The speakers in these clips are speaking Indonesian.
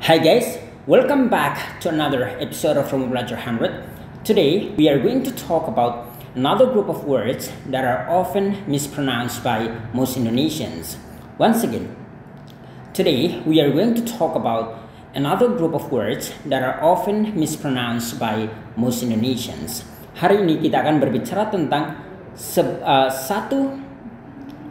Hi guys, welcome back to another episode of Romo Belajar 100. Today we are going to talk about another group of words that are often mispronounced by most Indonesians. Once again, today we are going to talk about another group of words that are often mispronounced by most Indonesians. Hari ini kita akan berbicara tentang satu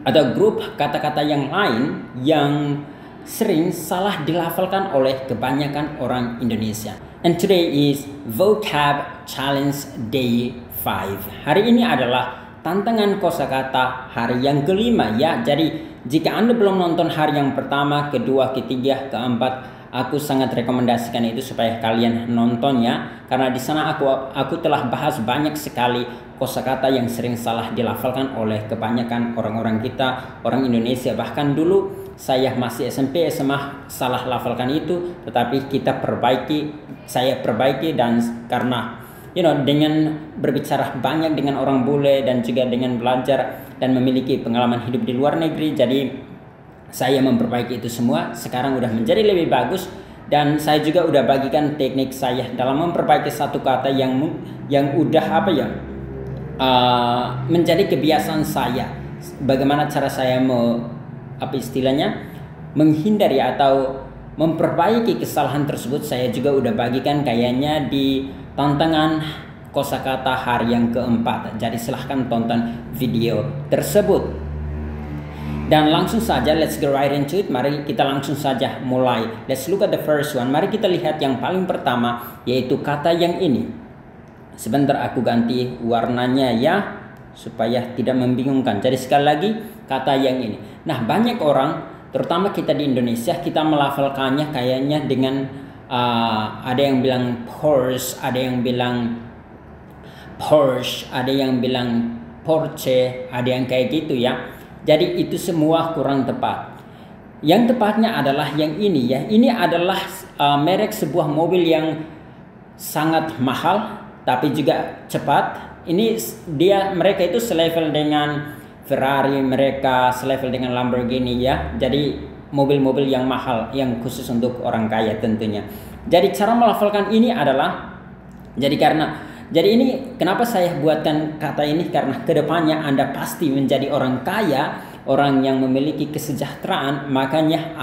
atau grup kata-kata yang lain yang sering salah dilafalkan oleh kebanyakan orang Indonesia. And today is Vocab Challenge Day 5. Hari ini adalah tantangan kosakata hari yang kelima ya. Jadi jika Anda belum nonton hari yang pertama, kedua, ketiga, keempat, aku sangat rekomendasikan itu supaya kalian nonton ya. Karena di sana aku telah bahas banyak sekali kosakata yang sering salah dilafalkan oleh kebanyakan orang-orang kita, orang Indonesia. Bahkan dulu saya masih SMP, SMA salah lafalkan itu, tetapi saya perbaiki dan karena dengan berbicara banyak dengan orang bule dan juga dengan belajar dan memiliki pengalaman hidup di luar negeri, jadi saya memperbaiki itu semua. Sekarang udah menjadi lebih bagus dan saya juga udah bagikan teknik saya dalam memperbaiki satu kata yang udah menjadi kebiasaan saya. Bagaimana cara saya menghindari atau memperbaiki kesalahan tersebut, saya juga udah bagikan kayaknya di tantangan kosakata hari yang keempat. Jadi silahkan tonton video tersebut. Dan langsung saja, let's go right into it. Mari kita langsung saja mulai. Let's look at the first one. Mari kita lihat yang paling pertama, yaitu kata yang ini. Sebentar aku ganti warnanya ya, supaya tidak membingungkan. Jadi sekali lagi, kata yang ini. Nah, banyak orang, terutama kita di Indonesia, kita melafalkannya kayaknya dengan ada yang bilang Porsche, ada yang bilang Porsche, ada yang bilang Porsche, ada yang kayak gitu ya. Jadi itu semua kurang tepat. Yang tepatnya adalah yang ini ya. Ini adalah merek sebuah mobil yang sangat mahal tapi juga cepat. Ini mereka itu selevel dengan Ferrari, mereka selevel dengan Lamborghini ya. Jadi mobil-mobil yang mahal, yang khusus untuk orang kaya tentunya. Jadi cara melafalkan ini adalah jadi ini kenapa saya buatkan kata ini, karena kedepannya Anda pasti menjadi orang kaya, orang yang memiliki kesejahteraan. Makanya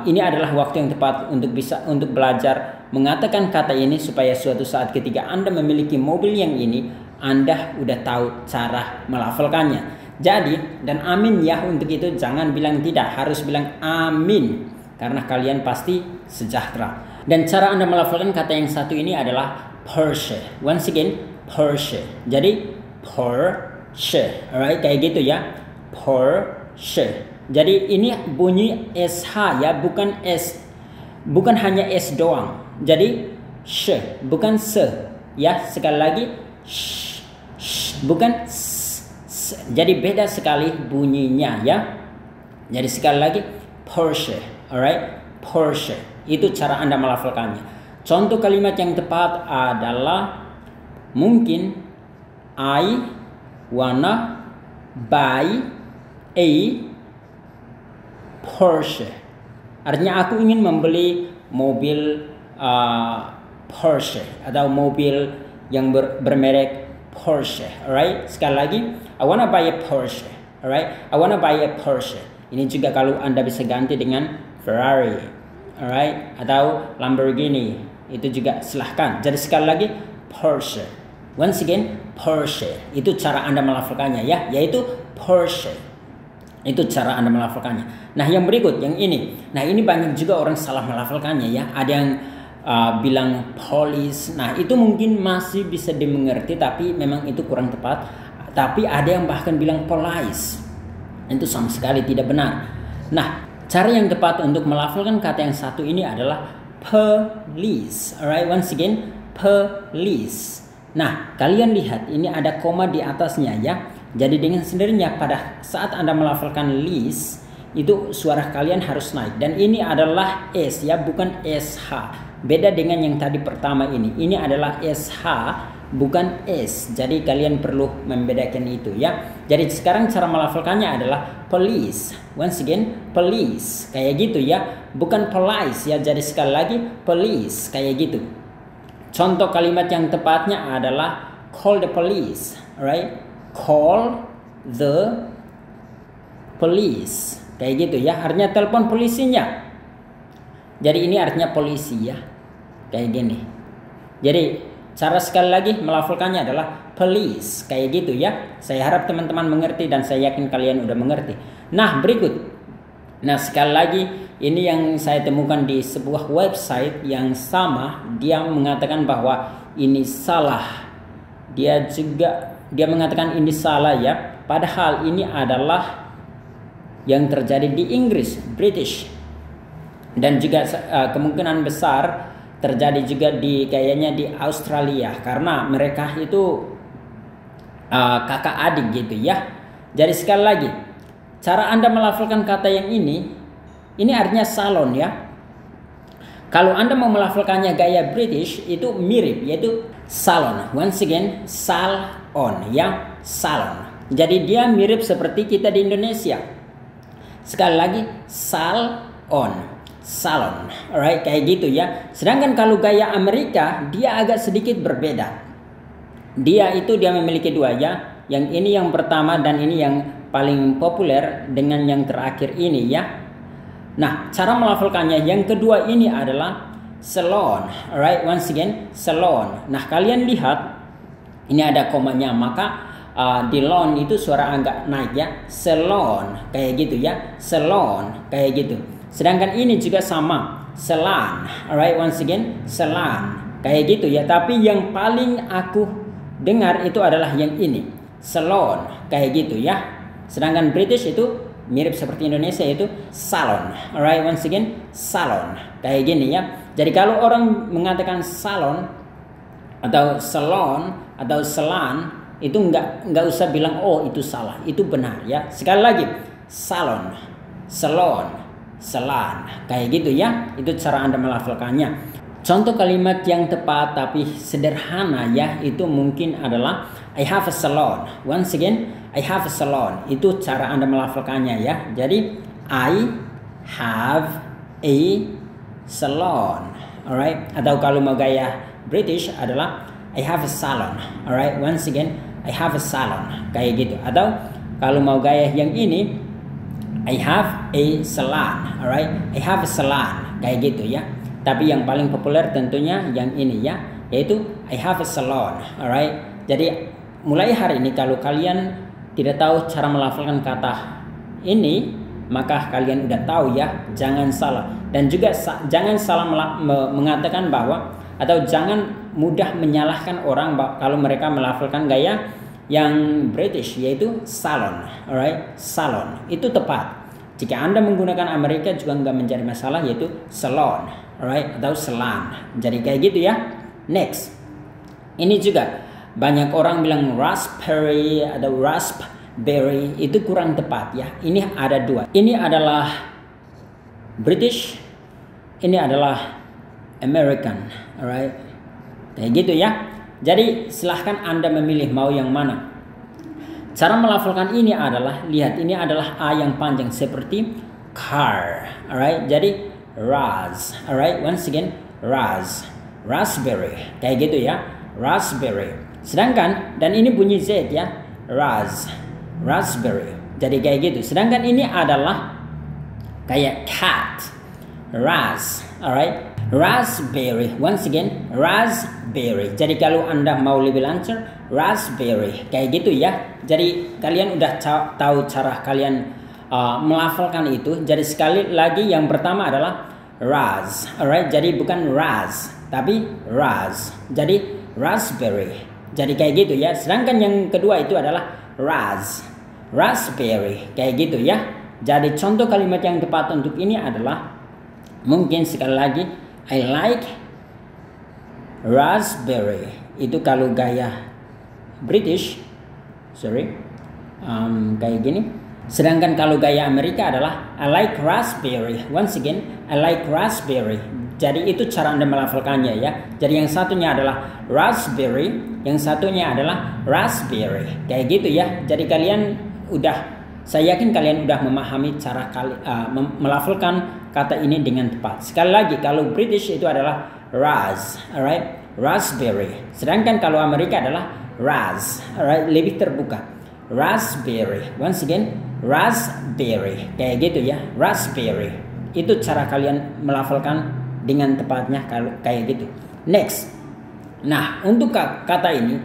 ini adalah waktu yang tepat untuk belajar mengatakan kata ini, supaya suatu saat ketika Anda memiliki mobil yang ini, Anda udah tahu cara melafalkannya. Jadi, dan amin ya, untuk itu jangan bilang tidak, harus bilang amin, karena kalian pasti sejahtera. Dan cara Anda melafalkan kata yang satu ini adalah Porsche. Once again, Porsche. Jadi Porsche, alright, kayak gitu ya, Porsche. Jadi ini bunyi SH ya, bukan hanya S doang. Jadi sh, bukan se ya. Sekali lagi, bukan s. Jadi beda sekali bunyinya ya. Jadi sekali lagi, Porsche, alright, Porsche. Itu cara Anda melafalkannya. Contoh kalimat yang tepat adalah mungkin I wanna buy a Porsche. Artinya aku ingin membeli mobil Porsche atau mobil yang bermerek Porsche, alright. Sekali lagi, I wanna buy a Porsche, alright. I wanna buy a Porsche. Ini juga kalau Anda bisa ganti dengan Ferrari, alright, atau Lamborghini, itu juga silahkan. Jadi sekali lagi, Porsche. Once again, Porsche. Itu cara Anda melafalkannya ya, yaitu Porsche. Itu cara Anda melafalkannya. Nah, yang berikut, yang ini. Nah, ini banyak juga orang salah melafalkannya ya. Ada yang bilang police. Nah, itu mungkin masih bisa dimengerti, tapi memang itu kurang tepat. Tapi ada yang bahkan bilang police. Itu sama sekali tidak benar. Nah, cara yang tepat untuk melafalkan kata yang satu ini adalah police. Alright, once again, police. Nah, kalian lihat ini ada koma di atasnya ya. Jadi dengan sendirinya pada saat Anda melafalkan list, itu suara kalian harus naik. Dan ini adalah S ya, bukan SH. Beda dengan yang tadi pertama ini. Ini adalah SH bukan S. Jadi kalian perlu membedakan itu ya. Jadi sekarang cara melafalkannya adalah police. Once again, police. Kayak gitu ya. Bukan police ya. Jadi sekali lagi police kayak gitu. Contoh kalimat yang tepatnya adalah call the police, right? Call the police. Kayak gitu ya. Artinya telepon polisinya. Jadi ini artinya polisi ya. Kayak gini. Jadi cara sekali lagi melafalkannya adalah police. Kayak gitu ya. Saya harap teman-teman mengerti dan saya yakin kalian udah mengerti. Nah berikut. Nah sekali lagi ini yang saya temukan di sebuah website yang sama. Dia mengatakan bahwa ini salah. Dia mengatakan ini salah ya. Padahal ini adalah yang terjadi di Inggris, British. Dan juga kemungkinan besar terjadi juga kayaknya di Australia karena mereka itu kakak adik gitu ya. Jadi sekali lagi, cara Anda melafalkan kata yang ini artinya salon ya. Kalau Anda mau melafalkannya gaya British itu mirip, yaitu salon. Once again, salon ya, salon. Jadi dia mirip seperti kita di Indonesia. Sekali lagi, salon. Salon, alright, kayak gitu ya. Sedangkan kalau gaya Amerika dia agak sedikit berbeda. Dia memiliki dua ya. Yang ini yang pertama dan ini yang paling populer dengan yang terakhir ini ya. Nah, cara melafalkannya yang kedua ini adalah salon, alright. Once again, salon. Nah, kalian lihat ini ada komanya, maka di lon itu suara agak naik ya. Salon, kayak gitu ya. Salon, kayak gitu. Sedangkan ini juga sama, selan, alright, once again, selan, kayak gitu ya. Tapi yang paling aku dengar itu adalah yang ini, salon, kayak gitu ya. Sedangkan British itu mirip seperti Indonesia itu salon, alright, once again, salon, kayak gini ya. Jadi kalau orang mengatakan salon atau salon atau selan itu nggak usah bilang oh itu salah, itu benar ya. Sekali lagi, salon, salon, selan, kayak gitu ya. Itu cara Anda melafalkannya. Contoh kalimat yang tepat tapi sederhana ya, itu mungkin adalah I have a salon. Once again, I have a salon. Itu cara Anda melafalkannya ya. Jadi I have a salon, alright. Atau kalau mau gaya British adalah I have a salon, alright. Once again, I have a salon, kayak gitu. Atau kalau mau gaya yang ini I have a salon, alright. I have a salon, kayak gitu ya. Tapi yang paling populer tentunya yang ini ya, yaitu I have a salon, alright. Jadi mulai hari ini kalau kalian tidak tahu cara melafalkan kata ini, maka kalian udah tahu ya, jangan salah. Dan juga jangan salah mengatakan bahwa, atau jangan mudah menyalahkan orang kalau mereka melafalkan gaya yang British, yaitu salon, alright. Salon itu tepat. Jika Anda menggunakan Amerika juga nggak menjadi masalah, yaitu salon, alright, atau selan. Jadi kayak gitu ya. Next, ini juga banyak orang bilang raspberry atau raspberry, itu kurang tepat ya. Ini ada dua. Ini adalah British, ini adalah American, alright. Kayak gitu ya. Jadi silahkan Anda memilih mau yang mana. Cara melafalkan ini adalah, lihat, ini adalah A yang panjang seperti car, alright. Jadi ras, alright. Once again, ras, raspberry, kayak gitu ya, raspberry. Sedangkan dan ini bunyi Z ya, ras, raspberry. Jadi kayak gitu. Sedangkan ini adalah kayak cat, ras, alright. Raspberry, once again, raspberry. Jadi kalau Anda mau lebih lancar, raspberry, kayak gitu ya. Jadi kalian udah tahu cara kalian melafalkan itu. Jadi sekali lagi, yang pertama adalah ras, alright. Jadi bukan ras, tapi ras. Jadi raspberry. Jadi kayak gitu ya. Sedangkan yang kedua itu adalah raspberry, kayak gitu ya. Jadi contoh kalimat yang tepat untuk ini adalah, mungkin sekali lagi, I like raspberry. Itu kalau gaya British, kayak gini. Sedangkan kalau gaya Amerika adalah I like raspberry. Once again, I like raspberry. Jadi itu cara Anda melafalkannya ya. Jadi yang satunya adalah raspberry, yang satunya adalah raspberry. Kayak gitu ya. Jadi saya yakin kalian udah memahami cara melafalkan kata ini dengan tepat. Sekali lagi, kalau British itu adalah alright, raspberry. Sedangkan kalau Amerika adalah alright, lebih terbuka. Raspberry. Once again, raspberry. Kayak gitu ya, raspberry. Itu cara kalian melafalkan dengan tepatnya kayak gitu. Next. Nah, untuk kata ini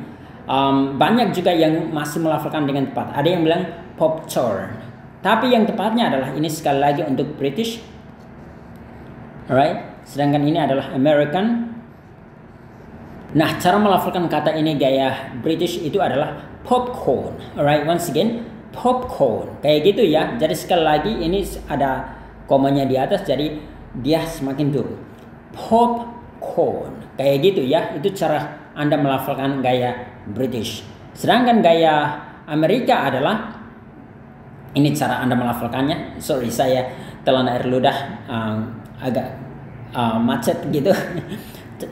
banyak juga yang masih melafalkan dengan tepat. Ada yang bilang popcorn. Tapi yang tepatnya adalah ini sekali lagi untuk British. Alright. Sedangkan ini adalah American. Nah, cara melafalkan kata ini gaya British itu adalah popcorn. Alright, once again, popcorn. Kayak gitu ya. Jadi sekali lagi ini ada komanya di atas, jadi dia semakin turun. Popcorn. Kayak gitu ya. Itu cara Anda melafalkan gaya British. Sedangkan gaya Amerika adalah ini cara Anda melafalkannya. Sorry, saya telan air ludah agak macet gitu.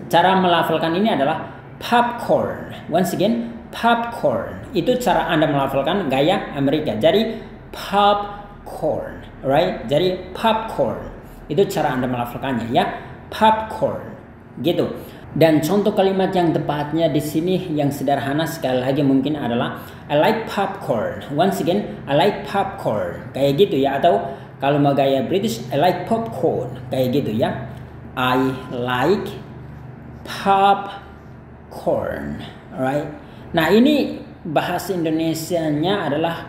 Cara melafalkan ini adalah popcorn. Once again, popcorn. Itu cara Anda melafalkan gaya Amerika. Jadi popcorn, right? Jadi popcorn. Itu cara Anda melafalkannya ya. Popcorn. Gitu. Dan contoh kalimat yang tepatnya di sini yang sederhana sekali lagi mungkin adalah I like popcorn. Once again, I like popcorn. Kayak gitu ya. Atau kalau mau gaya British, I like popcorn. Kayak gitu ya. I like popcorn, alright. Nah, ini bahasa Indonesianya adalah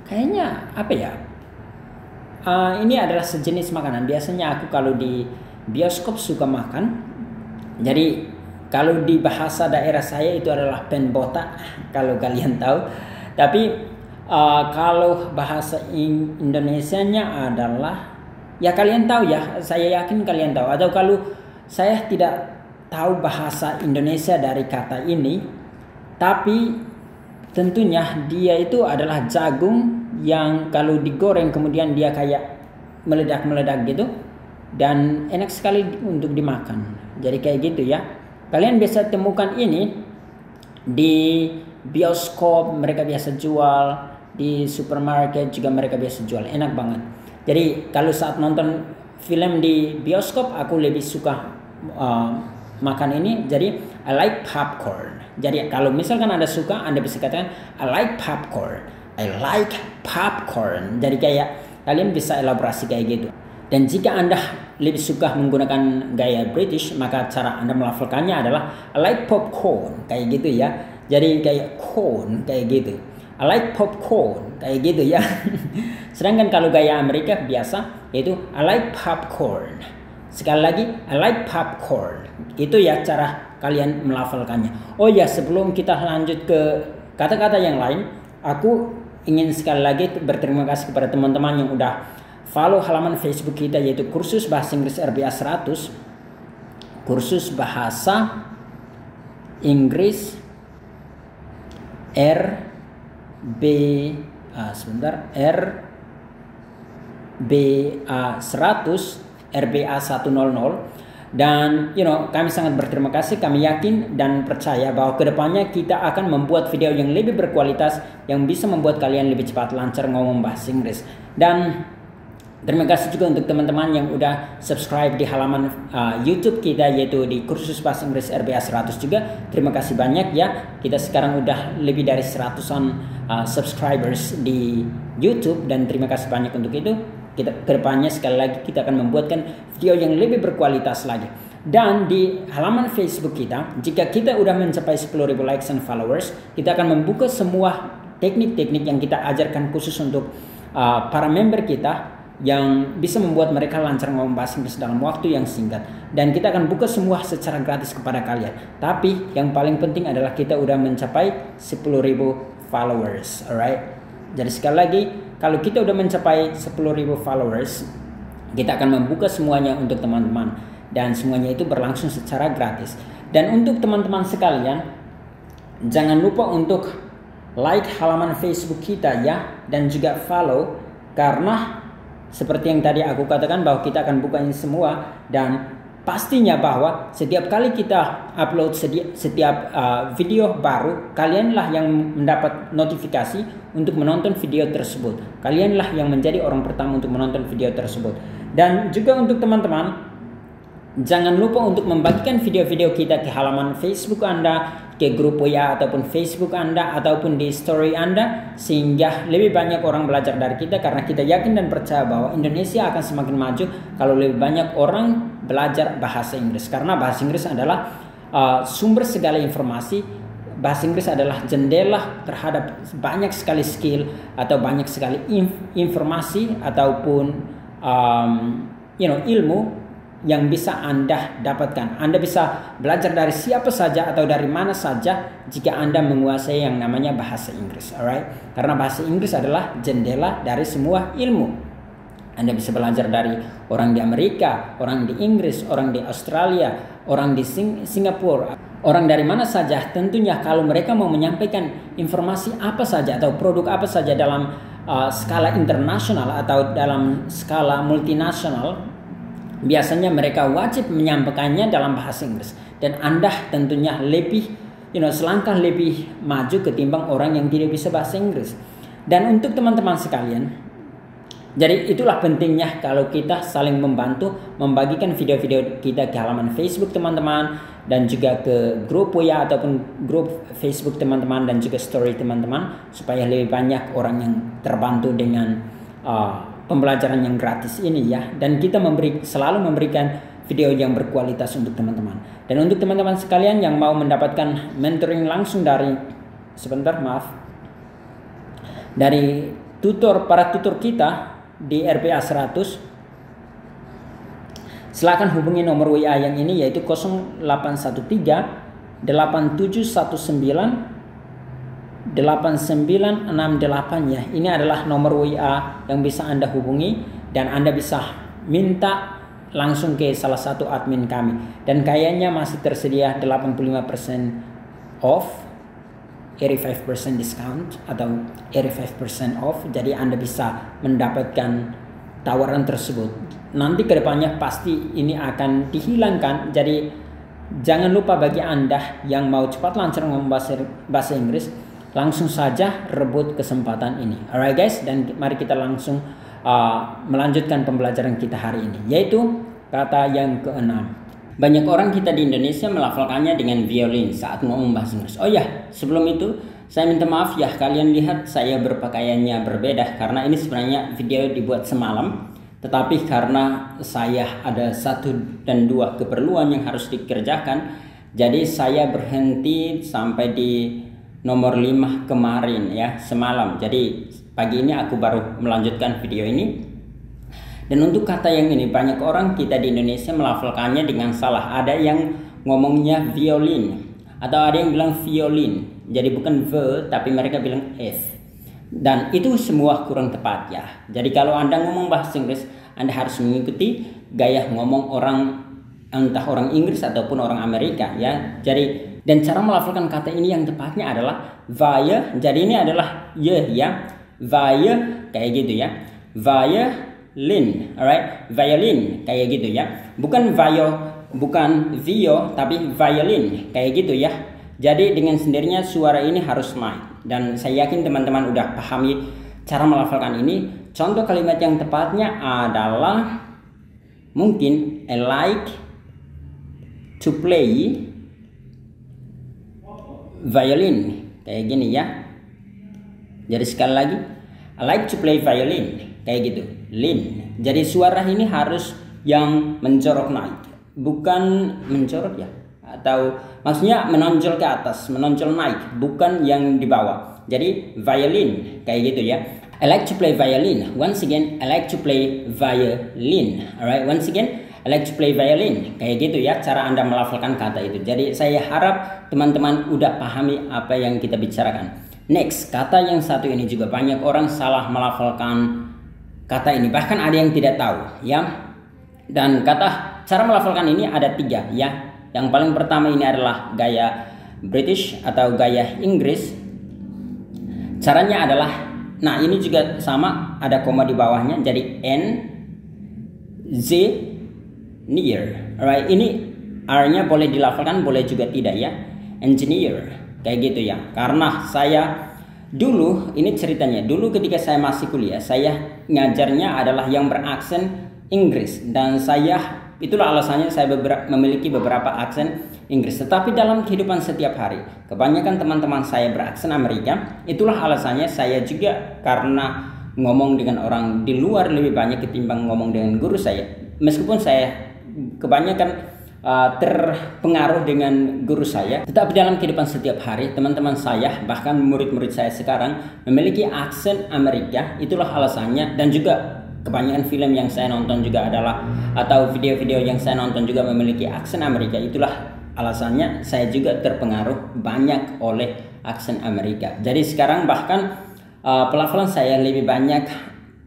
kayaknya apa ya? Ini adalah sejenis makanan. Biasanya aku kalau di bioskop suka makan. Jadi kalau di bahasa daerah saya itu adalah penbotak, kalau kalian tahu. Tapi kalau bahasa Indonesianya adalah ya kalian tahu ya, saya yakin kalian tahu. Atau kalau saya tidak tahu bahasa Indonesia dari kata ini, tapi tentunya dia itu adalah jagung yang kalau digoreng kemudian dia kayak meledak-meledak gitu dan enak sekali untuk dimakan. Jadi kayak gitu ya. Kalian bisa temukan ini di bioskop, mereka biasa jual, di supermarket juga mereka biasa jual. Enak banget. Jadi kalau saat nonton film di bioskop aku lebih suka makan ini. Jadi I like popcorn. Jadi kalau misalkan Anda suka, Anda bisa katakan I like popcorn. I like popcorn. Jadi kayak kalian bisa elaborasi kayak gitu. Dan jika Anda lebih suka menggunakan gaya British, maka cara Anda melafalkannya adalah I like popcorn. Kayak gitu ya. Jadi kayak corn kayak gitu. I like popcorn kayak gitu ya. Sedangkan kalau gaya Amerika biasa yaitu I like popcorn. Sekali lagi I like popcorn. Itu ya cara kalian melafalkannya. Oh ya, sebelum kita lanjut ke kata-kata yang lain, aku ingin sekali lagi berterima kasih kepada teman-teman yang udah follow halaman Facebook kita yaitu Kursus Bahasa Inggris RBA 100. Kursus Bahasa Inggris RBA 100 RBA 100. Dan kami sangat berterima kasih. Kami yakin dan percaya bahwa kedepannya kita akan membuat video yang lebih berkualitas yang bisa membuat kalian lebih cepat lancar ngomong bahasa Inggris. Dan terima kasih juga untuk teman-teman yang udah subscribe di halaman YouTube kita yaitu di Kursus Bahasa Inggris RBA 100 juga. Terima kasih banyak ya. Kita sekarang udah lebih dari 100-an subscribers di YouTube dan terima kasih banyak untuk itu. Kita kedepannya sekali lagi kita akan membuatkan video yang lebih berkualitas lagi. Dan di halaman Facebook kita, jika kita udah mencapai 10.000 likes and followers, kita akan membuka semua teknik-teknik yang kita ajarkan khusus untuk para member kita yang bisa membuat mereka lancar ngomong bahasa Inggris dalam waktu yang singkat. Dan kita akan buka semua secara gratis kepada kalian. Tapi yang paling penting adalah kita udah mencapai 10.000 followers, alright? Jadi sekali lagi, kalau kita udah mencapai 10.000 followers, kita akan membuka semuanya untuk teman-teman. Dan semuanya itu berlangsung secara gratis. Dan untuk teman-teman sekalian, jangan lupa untuk like halaman Facebook kita ya. Dan juga follow. Karena seperti yang tadi aku katakan bahwa kita akan buka ini semua. Dan pastinya bahwa setiap kali kita upload setiap video baru, kalianlah yang mendapat notifikasi untuk menonton video tersebut. Kalianlah yang menjadi orang pertama untuk menonton video tersebut. Dan juga untuk teman-teman, jangan lupa untuk membagikan video-video kita ke halaman Facebook Anda, ke grup WA ataupun Facebook Anda, ataupun di story Anda, sehingga lebih banyak orang belajar dari kita, karena kita yakin dan percaya bahwa Indonesia akan semakin maju kalau lebih banyak orang belajar bahasa Inggris. Karena bahasa Inggris adalah sumber segala informasi. Bahasa Inggris adalah jendela terhadap banyak sekali skill atau banyak sekali informasi ataupun ilmu yang bisa Anda dapatkan. Anda bisa belajar dari siapa saja atau dari mana saja jika Anda menguasai yang namanya bahasa Inggris, alright? Karena bahasa Inggris adalah jendela dari semua ilmu. Anda bisa belajar dari orang di Amerika, orang di Inggris, orang di Australia, orang di Singapura, orang dari mana saja. Tentunya kalau mereka mau menyampaikan informasi apa saja atau produk apa saja dalam skala internasional atau dalam skala multinasional, biasanya mereka wajib menyampaikannya dalam bahasa Inggris. Dan Anda tentunya lebih selangkah lebih maju ketimbang orang yang tidak bisa bahasa Inggris. Dan untuk teman-teman sekalian, jadi itulah pentingnya kalau kita saling membantu membagikan video-video kita ke halaman Facebook teman-teman, dan juga ke grup WA ataupun grup Facebook teman-teman, dan juga story teman-teman, supaya lebih banyak orang yang terbantu dengan pembelajaran yang gratis ini ya. Dan kita selalu memberikan video yang berkualitas untuk teman-teman. Dan untuk teman-teman sekalian yang mau mendapatkan mentoring langsung dari dari para tutor kita di RPA 100, silakan hubungi nomor WA yang ini, yaitu 0813 8719 8968 ya. Ini adalah nomor WA yang bisa Anda hubungi, dan Anda bisa minta langsung ke salah satu admin kami. Dan kayaknya masih tersedia 85% off, 85% discount atau 85% off. Jadi Anda bisa mendapatkan tawaran tersebut. Nanti kedepannya pasti ini akan dihilangkan. Jadi jangan lupa, bagi Anda yang mau cepat lancar ngomong bahasa Inggris, langsung saja rebut kesempatan ini. Alright guys, dan mari kita langsung melanjutkan pembelajaran kita hari ini, yaitu kata yang ke-6. Banyak orang kita di Indonesia melafalkannya dengan violin saat ngomong bahasa Inggris. Oh ya, sebelum itu saya minta maaf ya, kalian lihat saya berpakaiannya berbeda karena ini sebenarnya video dibuat semalam, tetapi karena saya ada 1 dan 2 keperluan yang harus dikerjakan, jadi saya berhenti sampai di nomor 5 kemarin ya, semalam. Jadi pagi ini aku baru melanjutkan video ini. Dan untuk kata yang ini, banyak orang kita di Indonesia melafalkannya dengan salah. Ada yang ngomongnya violin, atau ada yang bilang violin. Jadi bukan V, tapi mereka bilang F. Dan itu semua kurang tepat ya. Jadi kalau Anda ngomong bahasa Inggris, Anda harus mengikuti gaya ngomong entah orang Inggris ataupun orang Amerika ya. Jadi, dan cara melafalkan kata ini yang tepatnya adalah via. Jadi ini adalah y ya, via kayak gitu ya, violin, alright, violin kayak gitu ya, bukan vio tapi violin kayak gitu ya. Jadi dengan sendirinya suara ini harus naik, dan saya yakin teman-teman udah pahami cara melafalkan ini. Contoh kalimat yang tepatnya adalah mungkin I like to play violin kayak gini ya. Jadi sekali lagi, I like to play violin kayak gitu, lin. Jadi suara ini harus yang menjorok naik, bukan menjorok ya, atau maksudnya menonjol ke atas, menonjol naik, bukan yang di bawah. Jadi violin kayak gitu ya. I like to play violin. Once again, I like to play violin. Alright, once again, I like to play violin. Kayak gitu ya cara Anda melafalkan kata itu. Jadi saya harap teman-teman udah pahami apa yang kita bicarakan. Next, kata yang satu ini juga banyak orang salah melafalkan kata ini. Bahkan ada yang tidak tahu ya. Dan cara melafalkan ini ada 3 ya. Yang paling pertama ini adalah gaya British atau gaya Inggris. Caranya adalah, nah ini juga sama, ada koma di bawahnya. Jadi N, Z, Alright, ini R-nya boleh dilafalkan, boleh juga tidak ya. Engineer, kayak gitu ya. Karena saya dulu, ini ceritanya, dulu ketika saya masih kuliah, saya ngajarnya adalah yang beraksen Inggris, dan itulah alasannya saya memiliki beberapa aksen Inggris. Tetapi dalam kehidupan setiap hari, kebanyakan teman-teman saya beraksen Amerika. Itulah alasannya saya juga, karena ngomong dengan orang di luar lebih banyak ketimbang ngomong dengan guru saya. Meskipun saya kebanyakan terpengaruh dengan guru saya, tetapi dalam kehidupan setiap hari teman-teman saya, bahkan murid-murid saya sekarang memiliki aksen Amerika. Itulah alasannya, dan juga kebanyakan film yang saya nonton juga adalah, atau video-video yang saya nonton juga memiliki aksen Amerika. Itulah alasannya saya juga terpengaruh banyak oleh aksen Amerika. Jadi sekarang bahkan pelafalan saya lebih banyak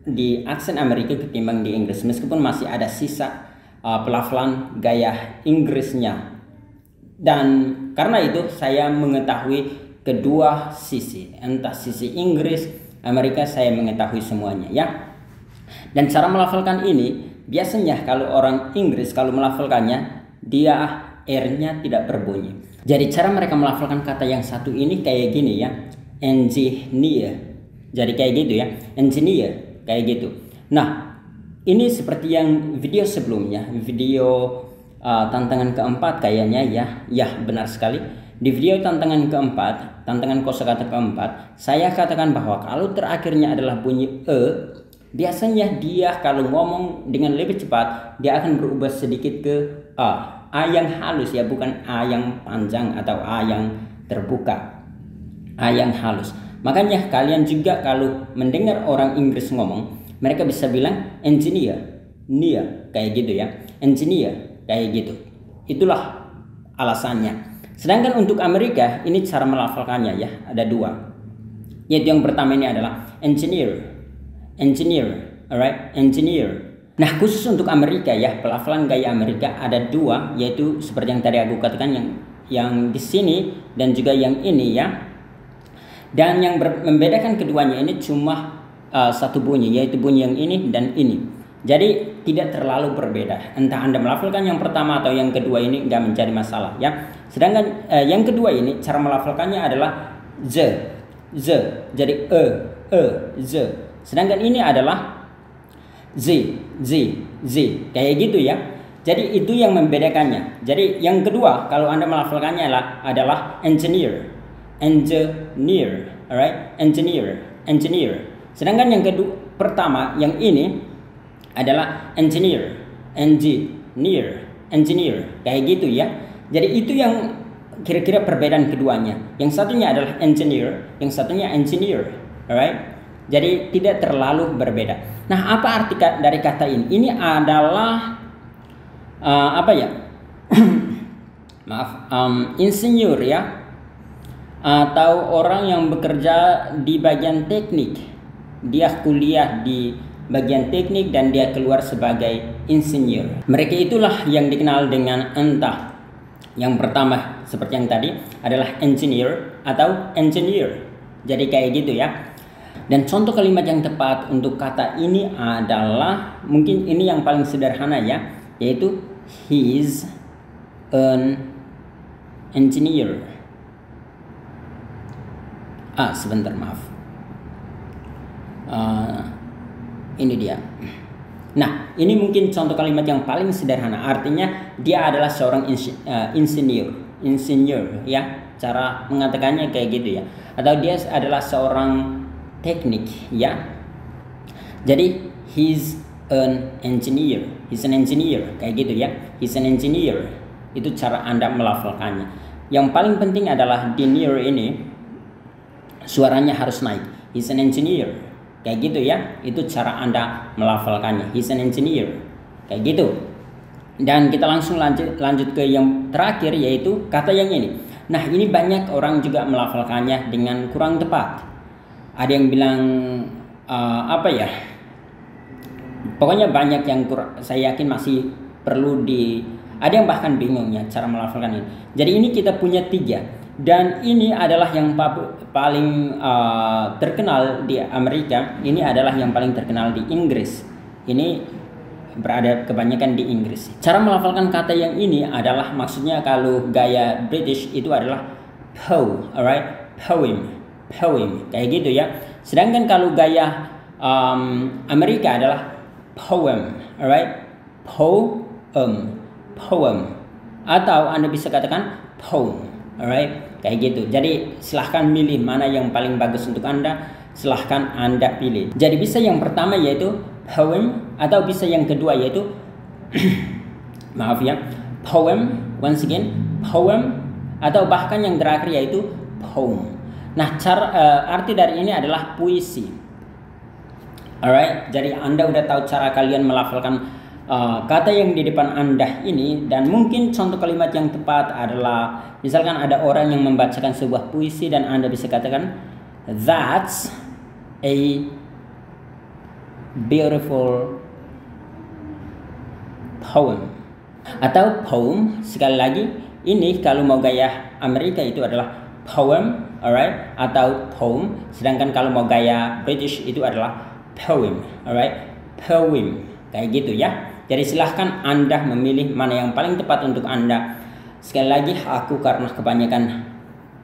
di aksen Amerika ketimbang di Inggris, meskipun masih ada sisa pelafalan gaya Inggrisnya. Dan karena itu saya mengetahui kedua sisi, entah sisi Inggris, Amerika, saya mengetahui semuanya ya. Dan cara melafalkan ini biasanya kalau orang Inggris kalau melafalkannya, dia R-nya tidak berbunyi. Jadi cara mereka melafalkan kata yang satu ini kayak gini ya, engineer. Jadi kayak gitu ya, engineer, kayak gitu. Nah, ini seperti yang video sebelumnya, video tantangan keempat kayaknya ya. Ya, benar sekali. Di video tantangan keempat, tantangan kosakata keempat, saya katakan bahwa kalau terakhirnya adalah bunyi biasanya dia kalau ngomong dengan lebih cepat, dia akan berubah sedikit ke A. A yang halus ya, bukan A yang panjang atau A yang terbuka. A yang halus. Makanya kalian juga kalau mendengar orang Inggris ngomong, mereka bisa bilang engineer, kayak gitu ya, engineer, kayak gitu. Itulah alasannya. Sedangkan untuk Amerika, ini cara melafalkannya ya, ada dua. Yaitu yang pertama ini adalah engineer, alright, engineer. Nah, khusus untuk Amerika ya, pelafalan gaya Amerika ada dua, yaitu seperti yang tadi aku katakan, yang di sini dan juga yang ini ya. Dan yang membedakan keduanya ini cuma satu bunyi, yaitu bunyi yang ini dan ini. Jadi tidak terlalu berbeda, entah Anda melafalkan yang pertama atau yang kedua, ini nggak menjadi masalah ya. Sedangkan yang kedua ini cara melafalkannya adalah z, jadi z. Sedangkan ini adalah z, kayak gitu ya. Jadi itu yang membedakannya. Jadi yang kedua kalau Anda melafalkannya adalah engineer, alright, engineer. Sedangkan yang kedua, pertama yang ini adalah engineer, kayak gitu ya. Jadi itu yang kira-kira perbedaan keduanya. Yang satunya adalah engineer, yang satunya engineer, alright. Jadi tidak terlalu berbeda. Nah, apa arti dari kata ini? Ini adalah apa ya? Maaf, insinyur ya, atau orang yang bekerja di bagian teknik. Dia kuliah di bagian teknik dan dia keluar sebagai insinyur. Mereka itulah yang dikenal dengan entah yang pertama seperti yang tadi adalah engineer atau engineer. Jadi kayak gitu ya. Dan contoh kalimat yang tepat untuk kata ini adalah, mungkin ini yang paling sederhana ya, yaitu he's an engineer. Sebentar, maaf. Ini dia. Nah, ini mungkin contoh kalimat yang paling sederhana. Artinya dia adalah seorang insinyur ya. Cara mengatakannya kayak gitu ya. Atau dia adalah seorang teknik ya. Jadi he's an engineer kayak gitu ya. He's an engineer. Itu cara Anda melafalkannya. Yang paling penting adalah di near ini suaranya harus naik. He's an engineer. Kayak gitu ya, itu cara Anda melafalkannya. He's an engineer, kayak gitu. Dan kita langsung lanjut ke yang terakhir, yaitu kata yang ini. Nah, ini banyak orang juga melafalkannya dengan kurang tepat. Ada yang bilang apa ya? Pokoknya banyak yang saya yakin masih perlu ada yang bahkan bingung ya cara melafalkan ini. Jadi ini kita punya 3. Dan ini adalah yang paling terkenal di Amerika. Ini adalah yang paling terkenal di Inggris. Ini berada kebanyakan di Inggris. Cara melafalkan kata yang ini adalah maksudnya kalau gaya British itu adalah alright, poem, kayak gitu ya. Sedangkan kalau gaya Amerika adalah poem, alright, poem, atau Anda bisa katakan poem, alright, kayak gitu. Jadi silahkan milih mana yang paling bagus untuk Anda, silahkan Anda pilih. Jadi bisa yang pertama yaitu poem, atau bisa yang kedua yaitu maaf ya, poem, once again poem, atau bahkan yang terakhir yaitu poem. Nah, arti dari ini adalah puisi. Alright, jadi Anda udah tahu cara kalian melafalkan kata yang di depan Anda ini, dan mungkin contoh kalimat yang tepat adalah misalkan ada orang yang membacakan sebuah puisi dan Anda bisa katakan that's a beautiful poem, atau poem. Sekali lagi, ini kalau mau gaya Amerika itu adalah poem, alright, atau poem. Sedangkan kalau mau gaya British itu adalah poem, alright, poem, kayak gitu ya. Jadi silahkan Anda memilih mana yang paling tepat untuk Anda. Sekali lagi, aku karena kebanyakan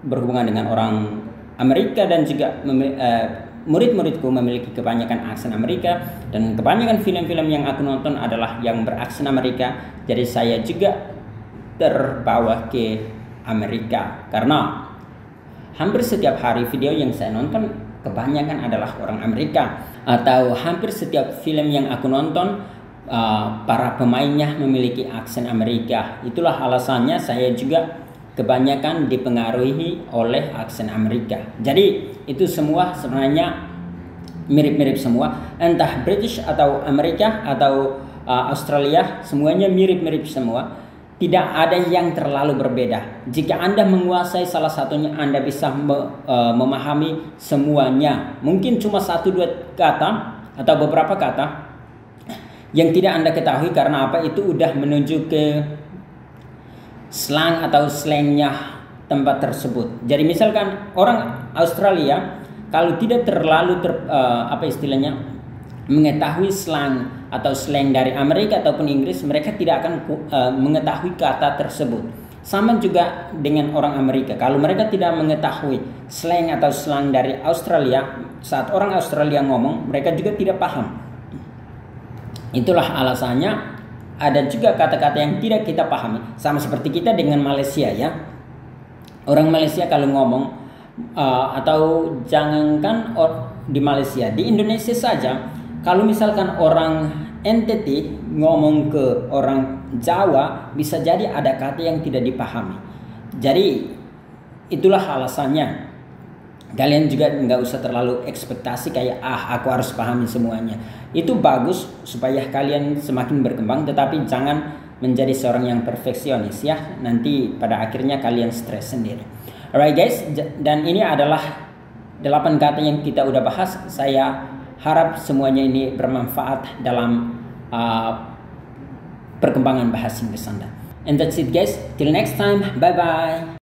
berhubungan dengan orang Amerika dan juga murid-muridku memiliki kebanyakan aksen Amerika, dan kebanyakan film-film yang aku nonton adalah yang beraksen Amerika. Jadi saya juga terbawa ke Amerika karena hampir setiap hari video yang saya nonton kebanyakan adalah orang Amerika, atau hampir setiap film yang aku nonton para pemainnya memiliki aksen Amerika. Itulah alasannya saya juga kebanyakan dipengaruhi oleh aksen Amerika. Jadi itu semua sebenarnya mirip-mirip semua, entah British atau Amerika atau Australia, semuanya mirip-mirip semua. Tidak ada yang terlalu berbeda. Jika Anda menguasai salah satunya, Anda bisa memahami semuanya. Mungkin cuma 1-2 kata atau beberapa kata yang tidak Anda ketahui karena apa, itu udah menuju ke slang atau slangnya tempat tersebut. Jadi misalkan orang Australia kalau tidak terlalu mengetahui slang atau slang dari Amerika ataupun Inggris, mereka tidak akan mengetahui kata tersebut. Sama juga dengan orang Amerika, kalau mereka tidak mengetahui slang atau slang dari Australia, saat orang Australia ngomong, mereka juga tidak paham. Itulah alasannya ada juga kata-kata yang tidak kita pahami. Sama seperti kita dengan Malaysia ya. Orang Malaysia kalau ngomong atau jangankan di Malaysia, di Indonesia saja, kalau misalkan orang NTT ngomong ke orang Jawa, bisa jadi ada kata yang tidak dipahami. Jadi itulah alasannya. Kalian juga nggak usah terlalu ekspektasi kayak aku harus pahami semuanya. Itu bagus supaya kalian semakin berkembang, tetapi jangan menjadi seorang yang perfeksionis ya. Nanti pada akhirnya kalian stres sendiri. Alright guys, dan ini adalah 8 kata yang kita udah bahas. Saya harap semuanya ini bermanfaat dalam perkembangan bahasa Inggris Anda. And that's it guys. Till next time. Bye bye.